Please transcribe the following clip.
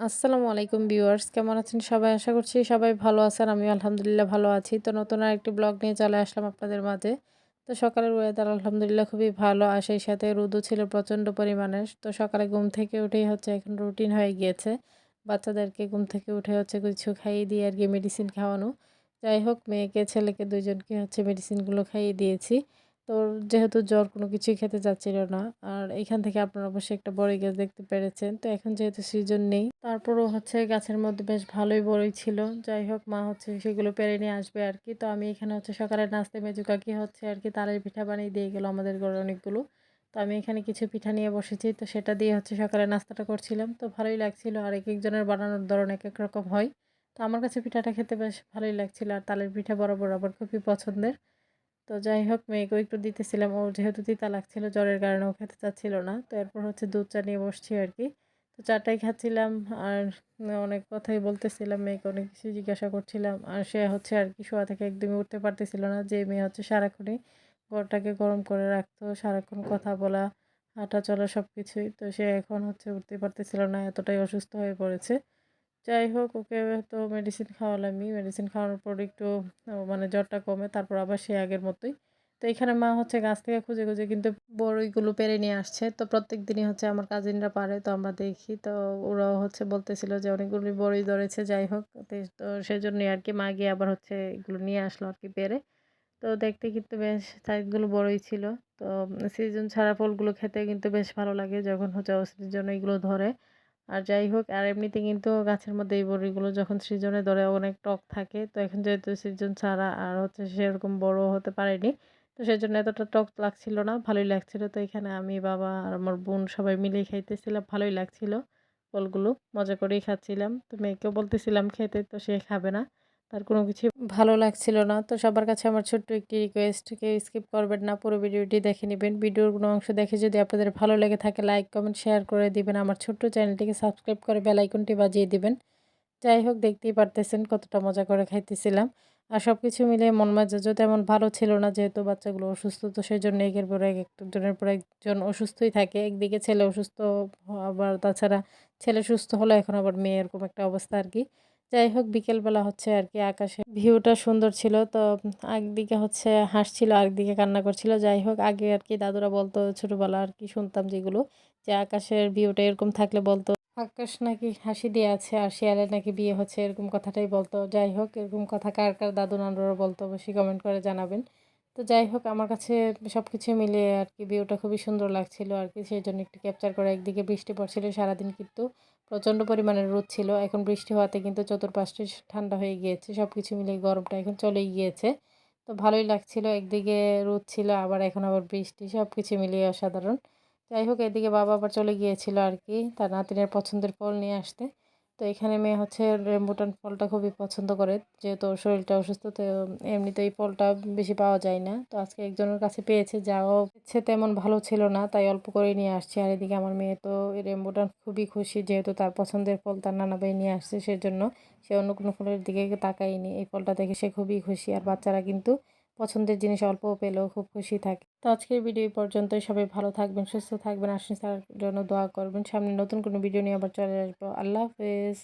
আসসালামু আলাইকুম ভিউয়ার্স, কেমন আছেন সবাই? আশা করছি সবাই ভালো আছেন। আমিও আলহামদুলিল্লাহ ভালো আছি। তো নতুন আরেকটি ব্লগ নিয়ে চলে আসলাম আপনাদের মাঝে। তো সকালের ওয়েদার আলহামদুলিল্লাহ খুবই ভালো আর সেই সাথে রোদও ছিল প্রচণ্ড পরিমাণে। তো সকালে ঘুম থেকে উঠেই হচ্ছে এখন রুটিন হয়ে গিয়েছে। বাচ্চাদেরকে ঘুম থেকে উঠে হচ্ছে কিছু খাইয়ে দিয়ে আরকি মেডিসিন খাওয়ানো। যাই হোক মেয়েকে ছেলেকে ২ জনকে হচ্ছে মেডিসিনগুলো খাইয়ে দিয়েছি। তো যেহেতু জ্বর কোনো কিছুই খেতে চাচ্ছিল না। আর এখান থেকে আপনারা অবশ্যই একটা বড়ই গাছ দেখতে পেরেছেন। তো এখন যেহেতু সিজন নেই, তারপরও হচ্ছে গাছের মধ্যে বেশ ভালোই বড়ই ছিল। যাই হোক মা হচ্ছে সেগুলো পেড়ে নিয়ে আসবে আরকি। তো আমি এখানে হচ্ছে সকালের নাস্তায় মেজো কাকি হচ্ছে আরকি তালের পিঠা বানিয়ে দিয়ে গেল আমাদের ঘরে অনেকগুলো। তো আমি এখানে কিছু পিঠা নিয়ে বসেছি। তো সেটা দিয়ে হচ্ছে সকালের নাস্তাটা করছিলাম। তো ভালোই লাগছিল। আর একেকজনের বানানোর ধরন একেক রকম হয়। তো আমার কাছে পিঠাটা খেতে বেশ ভালোই লাগছিল। আর তালের পিঠা বরাবর আবার খুবই পছন্দের। তো যাই হোক মেয়েকেও একটু দিতেছিলাম। ও যেহেতু তিতা লাগছিল জ্বরের কারণে ও খেতে চাচ্ছিল না। তো এরপর হচ্ছে দুধ চা নিয়ে বসছি আরকি। তো চাটাই খাচ্ছিলাম আর অনেক কথাই বলতেছিলাম। মেয়েকে অনেক কিছু জিজ্ঞাসা করছিলাম। আর সে হচ্ছে আরকি শোয়া থেকে একদমই উঠতে পারতেছিল না। যে মেয়ে হচ্ছে সারাক্ষণই ঘরটাকে গরম করে রাখতো। সারাক্ষণ কথা বলা, হাঁটা চলা সবকিছুই। তো সে এখন হচ্ছে উঠতে পারতেছিল না। এতটাই অসুস্থ হয়ে পড়েছে। যাই হোক ওকে তো মেডিসিন খাওয়ালামই। মেডিসিন খাওয়ানোর পর একটু মানে জ্বরটা কমে তারপর আবার সেই আগের মতোই। তো এখানে মা হচ্ছে গাছ থেকে খুঁজে, খুঁজে কিন্তু বড়ইগুলো পেড়ে নিয়ে আসছে। তো প্রত্যেকদিনই হচ্ছে আমার কাজিনরা পারে তো আমরা দেখি। তো ওরাও হচ্ছে বলতেছিল যে অনেকগুলো বড়ই ধরেছে যাই হোক। তো সেজন্যই আরকি মা গিয়ে আবার হচ্ছে এগুলো নিয়ে আসলো আরকি পেড়ে। তো দেখতে কিন্তু বেশ সাইজগুলো বড়ই ছিল। তো সিজন ছাড়া ফলগুলো খেতে কিন্তু বেশ ভালো লাগে যখন হচ্ছে অসিজন এগুলো ধরে। আর যাই হোক আর এমনিতে কিন্তু গাছের মধ্যে এই বড়িগুলো যখন সৃজনে ধরে অনেক টক থাকে। তো এখন যেহেতু সৃজন ছাড়া আর হচ্ছে সেরকম বড় হতে পারেনি। তো সেজন্য এতটা টক লাগছিল না, ভালোই লাগছিল। তো এখানে আমি, বাবা আর আমার বোন সবাই মিলেই খাইতেছিলাম। ভালোই লাগছিল ফলগুলো। মজা করেই খাচ্ছিলাম। তো মেয়েকেও বলতেছিলাম খেতে, তো সে খাবে না। তার কোনো কিছুই ভালো লাগছিল না। তো সবার কাছে আমার ছোট্ট একটি রিকোয়েস্ট, কেউ স্কিপ করবেন না। পুরো ভিডিওটি দেখে নিবেন। ভিডিওর কোনো অংশ দেখে যদি আপনাদের ভালো লেগে থাকে লাইক, কমেন্ট, শেয়ার করে দিবেন। আমার ছোট্ট চ্যানেলটিকে সাবস্ক্রাইব করে বেল আইকনটি বাজিয়ে দিবেন। যাই হোক দেখতেই পারতেছেন কতটা মজা করে খাইতেছিলাম। আর সবকিছু মিলিয়ে মন মেজাজও তেমন ভালো ছিল না যেহেতু বাচ্চাগুলো অসুস্থ। তো সেজন্য একের পর এক একজনের পর একজন অসুস্থই থাকে। একদিকে ছেলে অসুস্থ আবার তাছাড়া ছেলে সুস্থ হলো এখন আবার মেয়ে এরকম একটা অবস্থা আরকি। যাই হোক বিকেলবেলা হচ্ছে আরকি আকাশে ভিউটা সুন্দর ছিল। তো একদিকে হচ্ছে হাসছিল আরেকদিকে কান্না করছিল। যাই হোক আগে আরকি দাদুরা বলতো ছোটবেলা আরকি শুনতাম যেগুলো যে আকাশের ভিউটা এরকম থাকলে বলতো আকাশ নাকি হাসি দিয়ে আছে আর শিয়ালের নাকি বিয়ে হচ্ছে এরকম কথাটাই বলতো। যাই হোক এরকম কথা কার, কার দাদু নানুরা বলতো অবশ্যই কমেন্ট করে জানাবেন। তো যাই হোক আমার কাছে সবকিছু মিলিয়ে আরকি ভিউটা খুবই সুন্দর লাগছিল আরকি। সেজন্য একটু ক্যাপচার করে একদিকে বৃষ্টি পড়ছিল সারাদিন কিন্তু প্রচণ্ড পরিমাণে রোদ ছিল। এখন বৃষ্টি হওয়াতে কিন্তু চতুর্পাশটি ঠান্ডা হয়ে গিয়েছে। সবকিছু মিলিয়ে গরমটা এখন চলেই গিয়েছে। তো ভালোই লাগছিল। একদিকে রোদ ছিল আবার এখন আবার বৃষ্টি সবকিছু মিলিয়ে অসাধারণ। যাই হোক এদিকে বাবা আবার চলে গিয়েছিল আরকি তার নাতিনের পছন্দের ফল নিয়ে আসতে। তো এখানে মেয়ে হচ্ছে রেম্বুটান ফলটা খুবই পছন্দ করে। যেহেতু ওর শরীরটা অসুস্থ তো এমনিতে এই ফলটা বেশি পাওয়া যায় না। তো আজকে একজনের কাছে পেয়েছে যাও হচ্ছে তেমন ভালো ছিল না তাই অল্প করেই নিয়ে আসছি। আর এদিকে আমার মেয়ে তো এই রেম্বুটান খুবই খুশি যেহেতু তার পছন্দের ফল তার নানা ভাই নিয়ে আসছে সেজন্য সে অন্য কোনো ফলের দিকে তাকায়নি। এই ফলটা দেখে সে খুবই খুশি আর বাচ্চারা কিন্তু পছন্দের জিনিস অল্প পেলেও খুব খুশি থাকে। তো আজকের ভিডিও এই পর্যন্তই। সবাই ভালো থাকবেন, সুস্থ থাকবেন, আশিস জন্য দোয়া করবেন। সামনে নতুন কোনো ভিডিও নিয়ে আবার চলে আসবো। আল্লাহ হাফেজ।